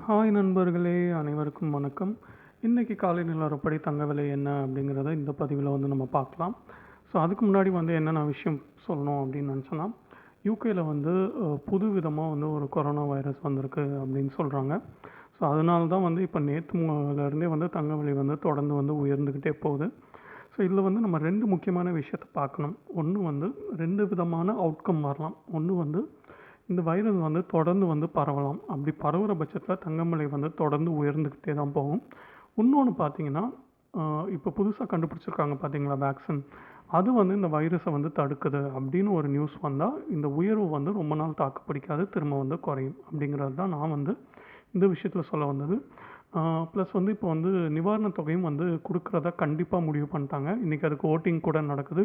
Hi நண்பர்களே, அனைவருக்கும் வணக்கம். இன்றைக்கி காலை நிலவரப்படி தங்க விலை என்ன அப்படிங்கிறத இந்த பதிவில் வந்து நம்ம பார்க்கலாம். ஸோ அதுக்கு முன்னாடி வந்து என்னென்ன விஷயம் சொல்லணும் அப்படின்னு நினச்சோன்னா, யூகேயில் வந்து புது விதமாக வந்து ஒரு கொரோனா வைரஸ் வந்திருக்கு அப்படின்னு சொல்கிறாங்க. ஸோ அதனால தான் வந்து இப்போ நேற்றுலேருந்தே வந்து தங்க விலை வந்து தொடர்ந்து வந்து உயர்ந்துக்கிட்டே போகுது. ஸோ இதில் வந்து நம்ம 2 முக்கியமான விஷயத்தை பார்க்கணும். ஒன்று வந்து 2 விதமான அவுட்கம் வரலாம். ஒன்று வந்து இந்த வைரஸ் வந்து தொடர்ந்து வந்து பரவலாம். அப்படி பரவுற பட்சத்தில் தங்கம் விலை வந்து தொடர்ந்து உயர்ந்துக்கிட்டே தான் போகும். இன்னொன்று பார்த்தீங்கன்னா, இப்போ புதுசாக கண்டுபிடிச்சிருக்காங்க பார்த்தீங்களா வேக்சின். அது வந்து இந்த வைரஸை வந்து தடுக்குது அப்படின்னு ஒரு நியூஸ் வந்தால், இந்த உயர்வு வந்து ரொம்ப நாள் தாக்கு பிடிக்காது, திரும்ப வந்து குறையும். அப்படிங்கிறது தான் நான் வந்து இந்த விஷயத்தில் சொல்ல வந்தது. ப்ளஸ் வந்து இப்போ வந்து நிவாரணத் தொகையும் வந்து கொடுக்குறதா கண்டிப்பாக முடிவு பண்ணிட்டாங்க. இன்றைக்கி அதுக்கு வோட்டிங் கூட நடக்குது.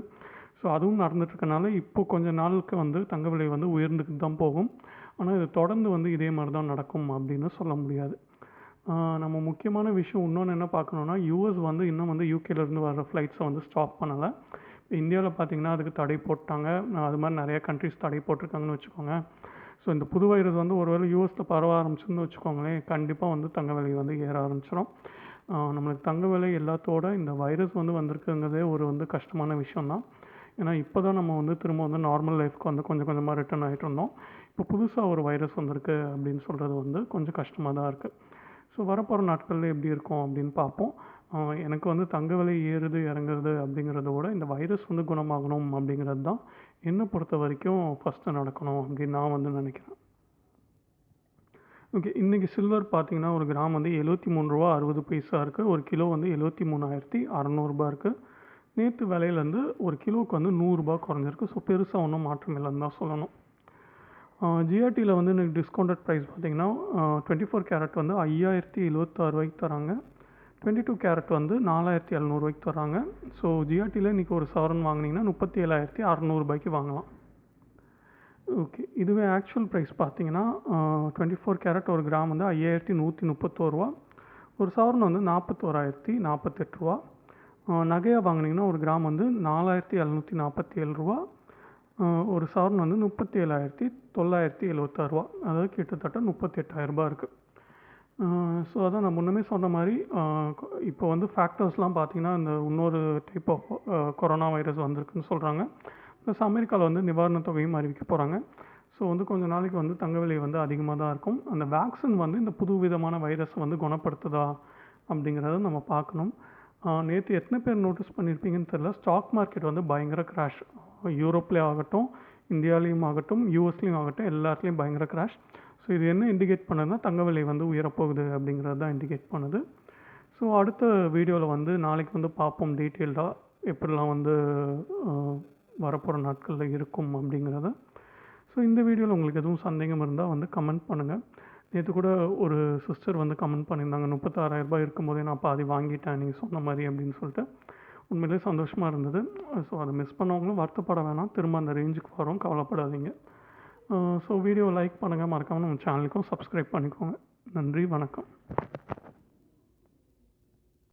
ஸோ அதுவும் நடந்துட்டுருக்கனால இப்போ கொஞ்ச நாளுக்கு வந்து தங்க விலை வந்து உயர்ந்துக்கிட்டு தான் போகும். ஆனால் இது தொடர்ந்து வந்து இதே மாதிரி தான் நடக்கும் அப்படின்னு சொல்ல முடியாது. நம்ம முக்கியமான விஷயம் இன்னொன்று என்ன பார்க்கணுன்னா, யூஎஸ் வந்து இன்னும் வந்து யூகேலேருந்து வர ஃப்ளைட்ஸை வந்து ஸ்டாப் பண்ணலை. இப்போ இந்தியாவில் பார்த்திங்கன்னா அதுக்கு தடை போட்டாங்க. அது மாதிரி நிறைய கண்ட்ரிஸ் தடை போட்டிருக்காங்கன்னு வச்சுக்கோங்க. ஸோ இந்த புது வைரஸ் வந்து ஒருவேளை யூஎஸில் பரவ ஆரம்பிச்சுன்னு வச்சுக்கோங்களேன், கண்டிப்பாக வந்து தங்க விலை வந்து ஏற ஆரம்பிச்சிடும். நம்மளுக்கு தங்க விலை எல்லாத்தோட இந்த வைரஸ் வந்து வந்திருக்குங்கிறதே ஒரு வந்து கஷ்டமான விஷயந்தான். ஏன்னா இப்போ தான் நம்ம வந்து திரும்ப வந்து நார்மல் லைஃப்க்கு வந்து கொஞ்சம் கொஞ்சமாக ரிட்டர்ன் ஆகிட்டு இருந்தோம். இப்போ புதுசாக ஒரு வைரஸ் வந்திருக்கு அப்படின்னு சொல்கிறது வந்து கொஞ்சம் கஷ்டமாக தான் இருக்குது. ஸோ வரப்போகிற நாட்களில் எப்படி இருக்கும் அப்படின்னு பார்ப்போம். எனக்கு வந்து தங்க விலை ஏறுது இறங்குறது அப்படிங்கிறத விட இந்த வைரஸ் வந்து குணமாகணும் அப்படிங்கிறது தான் என்னை பொறுத்த வரைக்கும் ஃபஸ்ட்டு நடக்கணும் அப்படின்னு நான் வந்து நினைக்கிறேன். ஓகே, இன்றைக்கி சில்வர் பார்த்திங்கன்னா ஒரு கிராம் வந்து ரூ. 73.60 இருக்குது. ஒரு கிலோ வந்து 73,600 இருக்குது. நேற்று விலையிலேருந்து ஒரு கிலோவுக்கு வந்து ரூ. 100 குறைஞ்சிருக்கு. ஸோ பெருசாக ஒன்றும் மாற்றம் இல்லைன்னு தான் சொல்லணும். ஜிஆர்டியில் வந்து இன்றைக்கி டிஸ்கவுண்டட் ப்ரைஸ் பார்த்திங்கன்னா 24 கேரட் வந்து ரூ. 5,076 தராங்க. 22 கேரட் வந்து ரூ. 4,700 தராங்க. ஸோ ஜிஆர்டியில் இன்றைக்கி ஒரு சவரன் வாங்கினீங்கன்னா ரூ. 37,600 வாங்கலாம். ஓகே, இதுவே ஆக்சுவல் ப்ரைஸ் பார்த்தீங்கன்னா 24 கேரட் ஒரு கிராம் வந்து ரூ. 5,131. ஒரு சவரன் வந்து ரூ. 41,048. நகையாக வாங்கினீங்கன்னா ஒரு கிராம் வந்து ரூ. 4,747. ஒரு சவரன் வந்து ரூ. 37,976. அதாவது கிட்டத்தட்ட ரூ. 38,000 இருக்குது. ஸோ அதான் நான் முன்னமே சொன்ன மாதிரி இப்போ வந்து ஃபேக்டர்ஸ்லாம் பார்த்திங்கன்னா இந்த இன்னொரு டைப் ஆஃப் கொரோனா வைரஸ் வந்திருக்குன்னு சொல்கிறாங்க. ப்ளஸ் அமெரிக்காவில் வந்து நிவாரணத் தொகையும் அறிவிக்க போகிறாங்க. ஸோ வந்து கொஞ்சம் நாளைக்கு வந்து தங்க விலை வந்து அதிகமாக தான் இருக்கும். அந்த வேக்சின் வந்து இந்த புது விதமான வைரஸை வந்து குணப்படுத்துதா அப்படிங்கிறத நம்ம பார்க்கணும். நேற்று எத்தனை பேர் நோட்டீஸ் பண்ணியிருப்பீங்கன்னு தெரியல, ஸ்டாக் மார்க்கெட் வந்து பயங்கர கிராஷ். யூரோப்லேயும் ஆகட்டும், இந்தியாவிலையும் ஆகட்டும், யூஎஸ்லேயும் ஆகட்டும், எல்லாத்துலேயும் பயங்கர கிராஷ். ஸோ இது என்ன இண்டிகேட் பண்ணுதுன்னா தங்க விலை வந்து உயரப்போகுது அப்படிங்கிறது தான் இண்டிகேட் பண்ணுது. ஸோ அடுத்த வீடியோவில் வந்து நாளைக்கு வந்து பார்ப்போம் டீட்டெயில்டாக எப்படிலாம் வந்து வரப்போகிற நாட்களில் இருக்கும் அப்படிங்கிறத. ஸோ இந்த வீடியோவில் உங்களுக்கு எதுவும் சந்தேகம் இருந்தால் வந்து கமெண்ட் பண்ணுங்கள். நேற்று கூட ஒரு சிஸ்டர் வந்து கமெண்ட் பண்ணியிருந்தாங்க, 36,000 இருக்கும்போதே நான் பாதி வாங்கிட்டேன் நீங்கள் சொன்ன மாதிரி அப்படின்னு சொல்லிட்டு. உண்மையிலே சந்தோஷமாக இருந்தது. ஸோ அதை மிஸ் பண்ணவங்களும் வருத்தப்பட வேணாம், திரும்ப அந்த ரேஞ்சுக்கு வரும், கவலைப்படாதீங்க. ஸோ வீடியோ லைக் பண்ணுங்கள், மறக்காமல் நம்ம சேனலுக்கும் சப்ஸ்கிரைப் பண்ணிக்கோங்க. நன்றி, வணக்கம்.